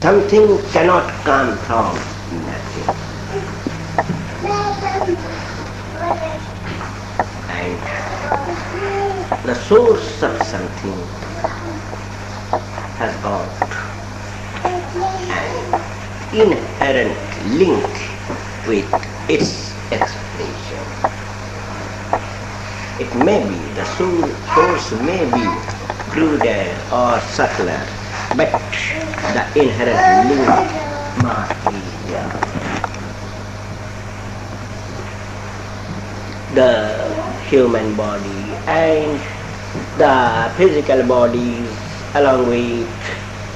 Something cannot come from nothing. And the source of something has got an inherent link with its expression. It may be, the source may be cruder or subtler, but the inherent link must be there. The human body and the physical bodies, along with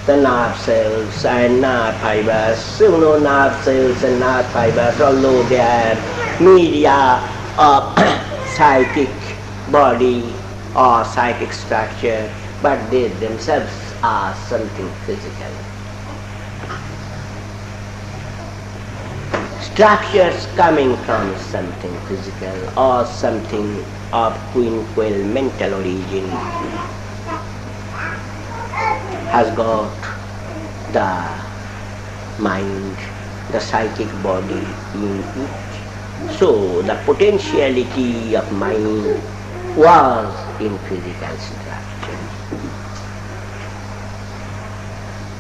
the nerve cells and nerve fibers, nerve cells and nerve fibers, although they are media of psychic body or psychic structure, but they themselves are something physical. Structures coming from something physical or something of quinquil mental origin has got the mind, the psychic body in it. So the potentiality of mind was in physical structure.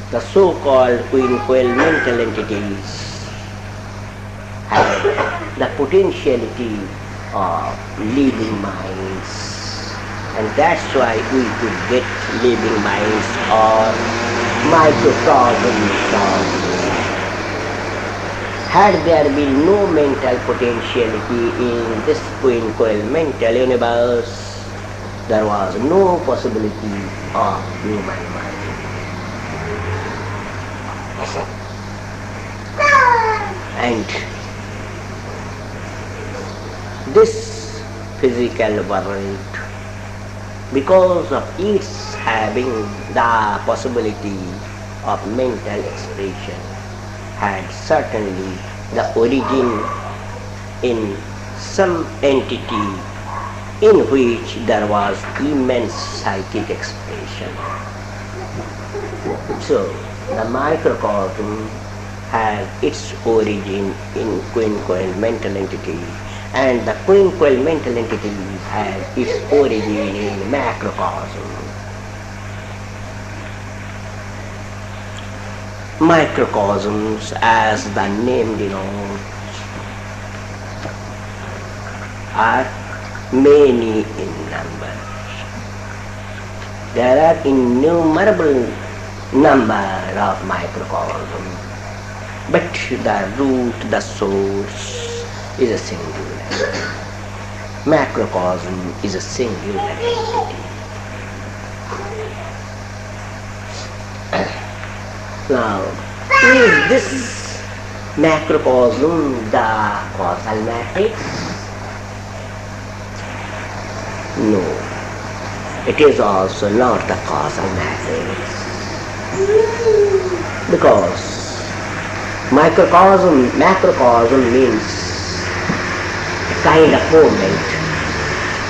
The so-called quinquil mental entities had the potentiality of living minds, and that's why we could get living minds or microcosms also. Had there been no mental potentiality in this quinquil mental universe, there was no possibility of human mind. And this physical world, because of its having the possibility of mental expression, had certainly the origin in some entity in which there was immense psychic expression. So the microcosm has its origin in quinquil mental entity, and the quinquil mental entity has its origin in macrocosm. Microcosms, as the name denotes, are many in number. There are innumerable number of microcosms, but the root, the source is a singular. Macrocosm is a singular entity. Now, is this macrocosm the causal matrix? No, it is also not the causal matrix, because macrocosm means a kind of movement.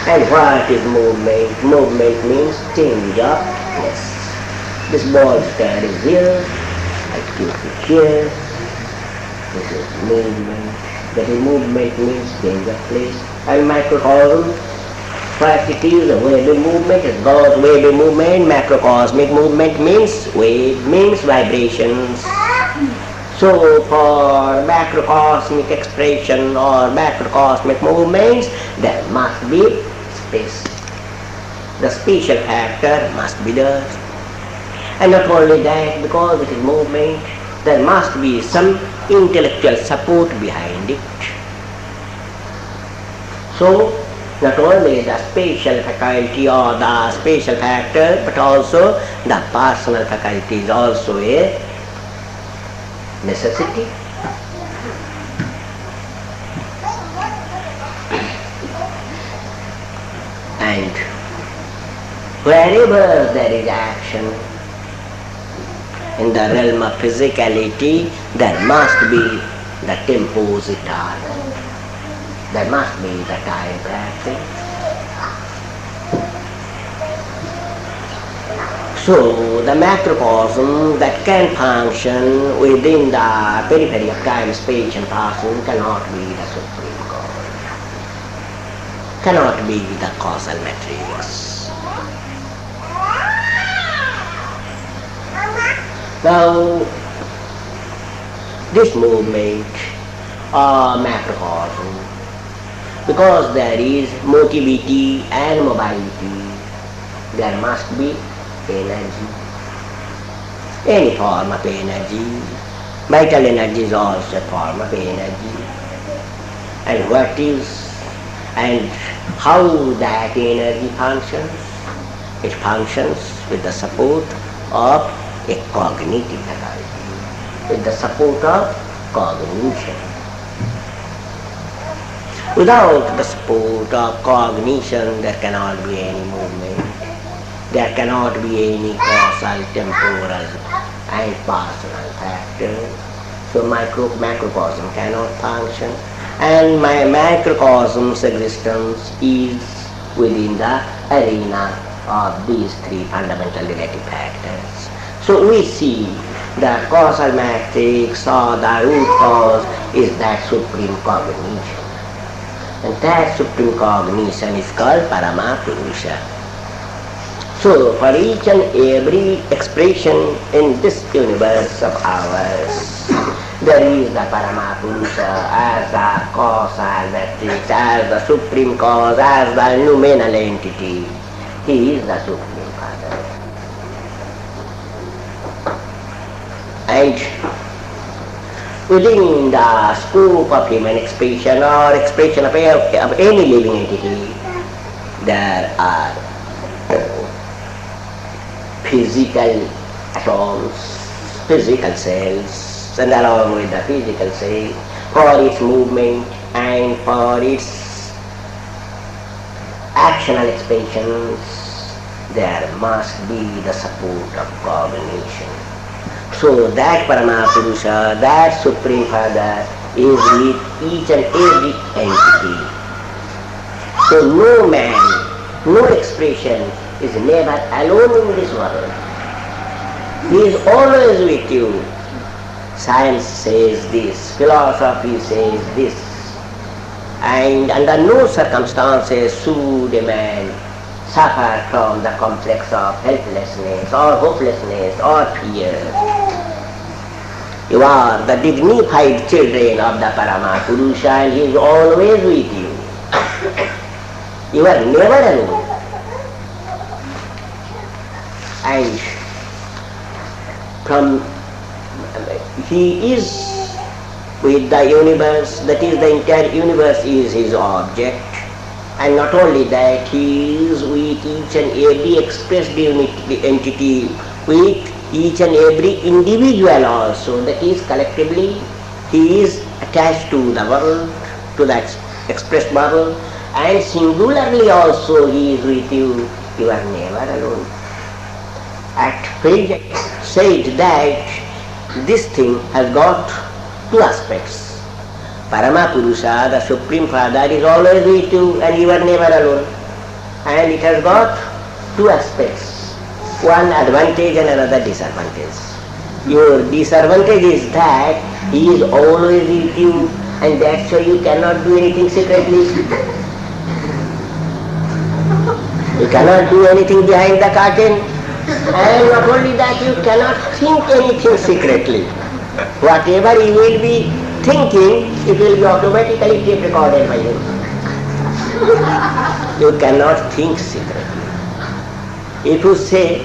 And what is movement? Movement means change of place. This ball stand is here, I keep it here. This is movement. That is movement means change of place. And microcosm, what it is, a wavy movement, it goes wavy movement. Macrocosmic movement means wave, means vibrations. So for macrocosmic expression or macrocosmic movements, there must be space. The spatial factor must be there. And not only that, because it is movement, there must be some intellectual support behind it. So, not only the spatial faculty or the spatial factor, but also the personal faculty is also a necessity. And wherever there is action in the realm of physicality, there must be the tempus eternal. There must be the time practice. So the macrocosm that can function within the periphery of time, space and person cannot be the supreme cause, cannot be the causal matrix. Now, this movement or macrocosm, because there is motility and mobility, there must be energy, any form of energy. Vital energy is also a form of energy. And what is and how that energy functions? It functions with the support of a cognitive faculty, with the support of cognition. Without the support of cognition, there cannot be any movement. There cannot be any causal, temporal and personal factor. So macrocosm cannot function, and my macrocosm's existence is within the arena of these three fundamental relative factors. So we see the causal matrix or the root cause is that supreme cognition. And that supreme cognition is called Paramapurusha. So for each and every expression in this universe of ours, there is the Paramapurusha as the causal matrix, as the supreme cause, as the noumenal entity. He is the Supreme Father. And within the scope of human expression or expression of any living entity, there are physical atoms, physical cells, and along with the physical cell, for its movement and for its actional expansions, there must be the support of cognition. So that Paramapurusha, that Supreme Father, is with each and every entity. So no man, no expression is never alone in this world. He is always with you. Science says this, philosophy says this, and under no circumstances should a man suffer from the complex of helplessness or hopelessness or fear. You are the dignified children of the Paramapurusha, and he is always with you. You are never alone. And he is with the universe, that is, the entire universe is his object. And not only that, he is with each and every expressed entity, with each and every individual also, that is, collectively he is attached to the world, to that expressed world, and singularly also he is with you. You are never alone. At present said that this thing has got two aspects. Paramapurusha, the Supreme Father, is always with you and you are never alone. And it has got two aspects, one advantage and another disadvantage. Your disadvantage is that he is always with you, and that's why you cannot do anything secretly. You cannot do anything behind the curtain. And not only that, you cannot think anything secretly. Whatever you will be thinking, it will be automatically tape recorded by you. You cannot think secretly. If you say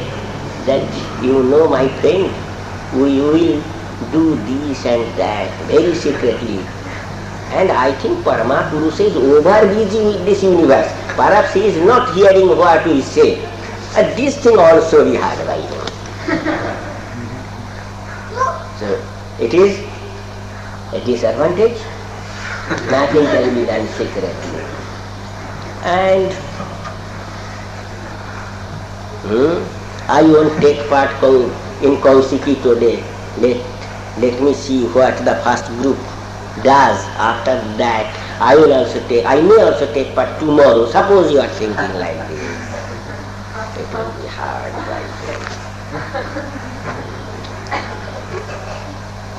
that, you know, my friend, we will do this and that very secretly, and I think Paramapurusha is over busy with this universe. Perhaps he is not hearing what we say. This thing also we heard by him. So it is a disadvantage. Nothing can be done secretly. And I won't take part in Kausiki today. Let me see what the first group does. After that, I may also take part tomorrow. Suppose you are thinking like this. It will be hard, right?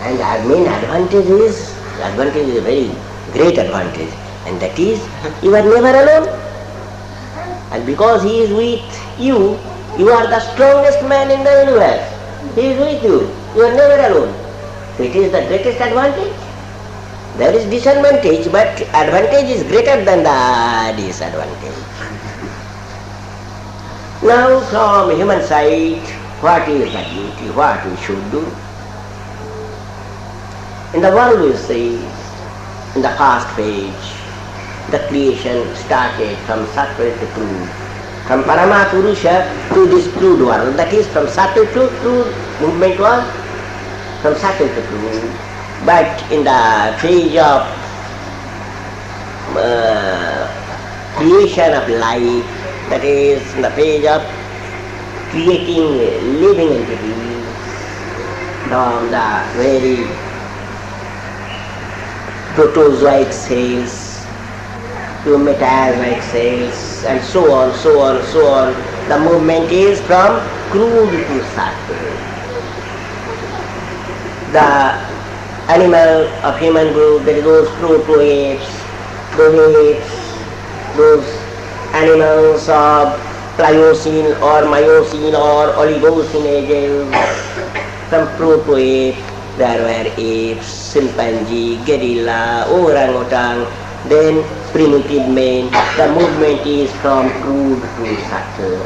And our main advantage is a very great advantage, and that is you are never alone. And because he is with you, you are the strongest man in the universe. He is with you. You are never alone. So it is the greatest advantage. There is disadvantage, but advantage is greater than the disadvantage. Now from human side, what is the duty, what we should do? In the world we see, in the first page, the creation started from subtle to crude, from Paramapurusha to this crude world, that is from subtle to crude, movement was from subtle to crude. But in the phase of creation of life, that is in the phase of creating living entities from the very protozoic cells to metazoic cells and so on, so on, so on. The movement is from crude to subtle. The animal of human group, there is those proto-apes, those animals of Pliocene or Miocene or Oligocene ages. From proto-ape, there were apes, chimpanzee, gorilla, orangutan, then primitive man. The movement is from crude to subtle.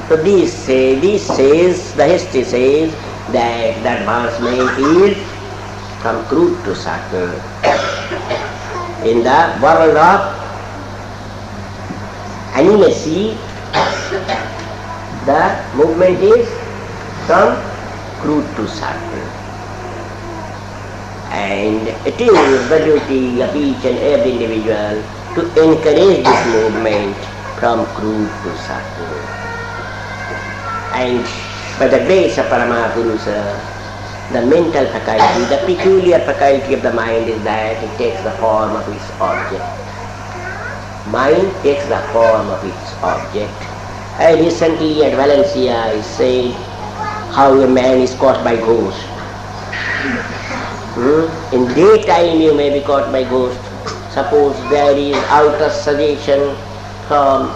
So this says, the history says that the advancement is from crude to subtle. In the world of animacy, the movement is from crude to subtle. And it is the duty of each and every individual to encourage this movement from crude to subtle. And by the grace of Paramapurusha, the mental faculty, the peculiar faculty of the mind is that it takes the form of its object. Mind takes the form of its object. I recently at Valencia I said how a man is caught by ghost. In daytime you may be caught by ghost. Suppose there is outer suggestion from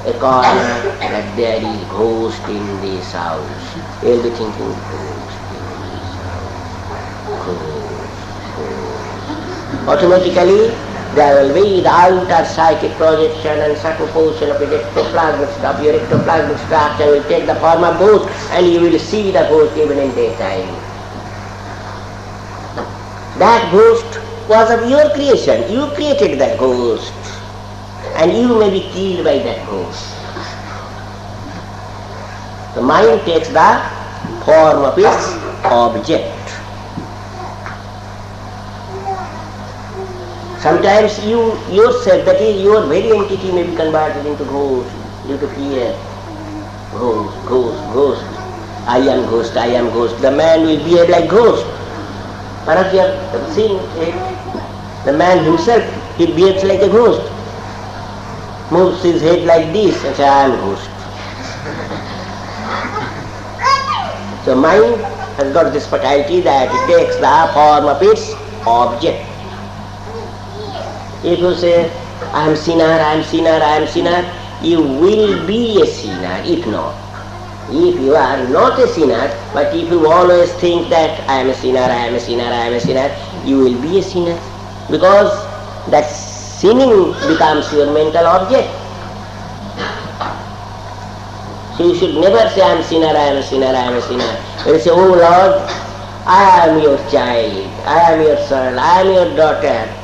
a corner that there is ghost in this house. You will be thinking, ghost. Automatically there will be the outer psychic projection and superposition of your ectoplasmic structure will take the form of ghost, and you will see the ghost even in daytime. That ghost was of your creation. You created that ghost, and you may be killed by that ghost. The mind takes the form of its object. Sometimes you yourself, that is your very entity, may be converted into ghost due to fear. Ghost. I am ghost, I am ghost. The man will behave like ghost. Perhaps you have seen it. The man himself, he behaves like a ghost. Moves his head like this and says, I am ghost. So mind has got this faculty that it takes the form of its object. If you say, I am sinner, I am sinner, I am sinner, you will be a sinner if not. If you are not a sinner, but if you always think that I am a sinner, I am a sinner, I am a sinner, you will be a sinner. Because that sinning becomes your mental object. So you should never say, I am a sinner, I am a sinner, I am a sinner. You say, oh Lord, I am your child, I am your son, I am your daughter.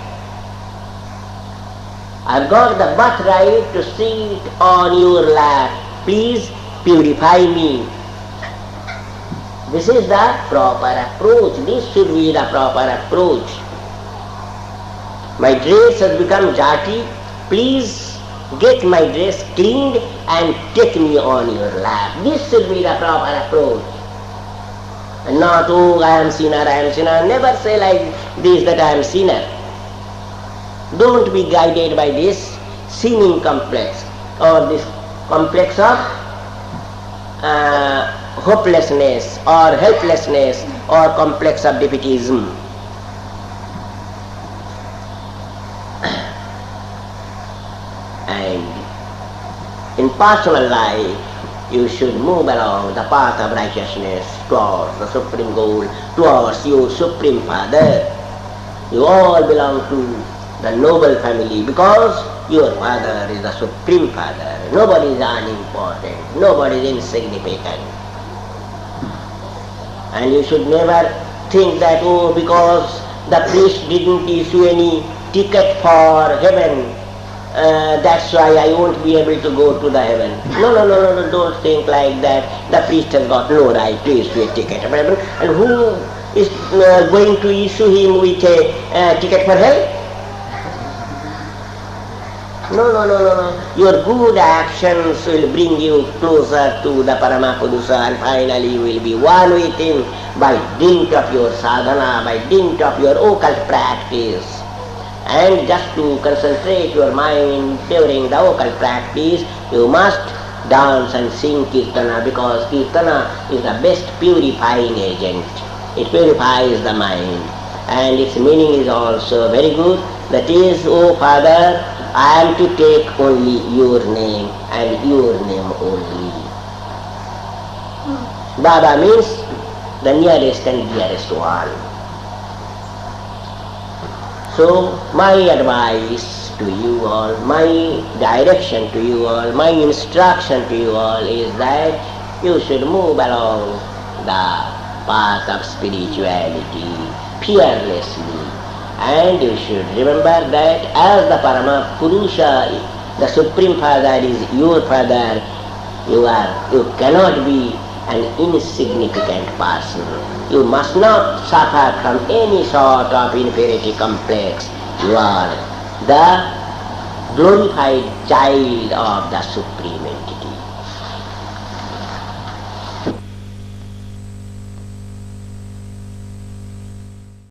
I've got the birthright to sit on your lap. Please purify me. This is the proper approach. This should be the proper approach. My dress has become dirty. Please get my dress cleaned and take me on your lap. This should be the proper approach. And not, oh, I am sinner, I am sinner. Never say like this that I am sinner. Don't be guided by this sinning complex or this complex of hopelessness or helplessness or complex of defeatism. And in personal life, you should move along the path of righteousness towards the supreme goal, towards your supreme Father. You all belong to the noble family because your Father is the supreme Father. Nobody is unimportant, nobody is insignificant. And you should never think that, oh, because the priest didn't issue any ticket for heaven, that's why I won't be able to go to the heaven. No, don't think like that. The priest has got no right to issue a ticket. And who is going to issue him with a ticket for hell? No. Your good actions will bring you closer to the Paramapurusha, and finally you will be one with him by dint of your sadhana, by dint of your occult practice. And just to concentrate your mind during the occult practice, you must dance and sing Kirtana, because Kirtana is the best purifying agent. It purifies the mind. And its meaning is also very good. That is, O Father, I am to take only your name and your name only. Baba means the nearest and dearest one. So my advice to you all, my direction to you all, my instruction to you all is that you should move along the path of spirituality fearlessly. And you should remember that as the Paramapurusha, the Supreme Father is your Father, you cannot be an insignificant person. You must not suffer from any sort of inferiority complex. You are the glorified child of the Supreme